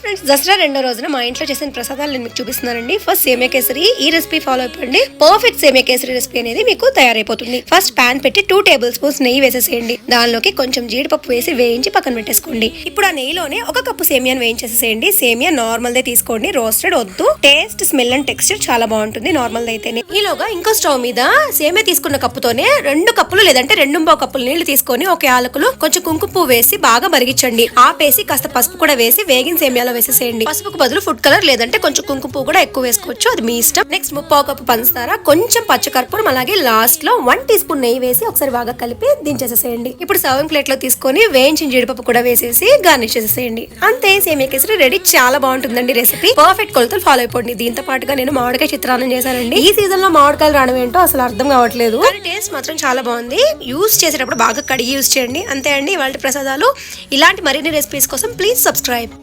Friends, Dasara రెండో రోజున మా ఇంట్లో చేసిన ప్రసాదాలు నేను మీకు చూపిస్తున్నానండి. ఫస్ట్ సేమియా కేసరి, ఈ రెసిపీ ఫాలో అయిపోండి. పర్ఫెక్ట్ సేమియా కేసరి రెసిపీ అనేది మీకు తయారైపోతుంది. ఫస్ట్ పాన్ పెట్టి 2 టేబుల్ స్పూన్స్ నెయ్యి వేసేసేయండి. దానిలోకి కొంచెం జీడిపప్పు వేసి వేయించి పక్కన పెట్టేసుకోండి. ఇప్పుడు ఆ నెయ్యిలోనే 1 కప్పు సేమియాని వేయించేసేయండి. సేమియా నార్మల్ దే తీసుకోండి, రోస్టెడ్ వద్దు. టేస్ట్, స్మెల్ అండ్ టెక్స్చర్ చాలా బాగుంటుంది నార్మల్ అయితేనే. ఈలోగా ఇంకో స్టవ్ మీద సేమియా తీసుకున్న కప్పుతోనే 2 కప్పులు లేదంటే 2.5 కప్పులు నీళ్లు తీసుకొని ఒక యాలకులు కొంచెం కుంకుమ పువ్వు వేసి బాగా మరిగించండి. ఆపేసి కాస్త పసుపు కూడా వేసి వేగిన సేమియాలో వేసేసేయండి. పసుపుకు బదులు ఫుడ్ కలర్ లేదంటే కొంచెం కుంకుమ పువ్వు కూడా ఎక్కువ వేసుకోవచ్చు, అది మీ ఇష్టం. నెక్స్ట్ 3/4 కప్పు పంచదార, కొంచెం పచ్చకర్పూరం, అలాగే లాస్ట్ లో 1 టీ స్పూన్ నెయ్యి వేసి ఒకసారి బాగా కలిపి దించేసేసేయండి. ఇప్పుడు సర్వింగ్ ప్లేట్ లో తీసుకొని వేయించిన జీడిపప్పు కూడా వేసేసి గార్నిష్ చేసేసేయండి. అంతే, సేమియా కేసరి రెడీ. చాలా బాగుంటుందండి రెసిపీ. పర్ఫెక్ట్ కొలతలు ఫాలో అయిపోండి. దీంతో పాటుగా నేను మామిడికాయ చిత్రాన్నం చేశానండి. ఈ సీజన్ లో మామిడికాయలు రావడం ఏంటో అసలు అర్థం కావట్లేదు, కానీ టేస్ట్ మాత్రం చాలా బాగుంది. యూస్ చేసేటప్పుడు బాగా కడిగి యూస్ చేయండి. అంతే అండి ఇవాళ ప్రసాదాలు. ఇలాంటి మరిన్ని రెసిపీస్ కోసం ప్లీజ్ సబ్స్క్రైబ్.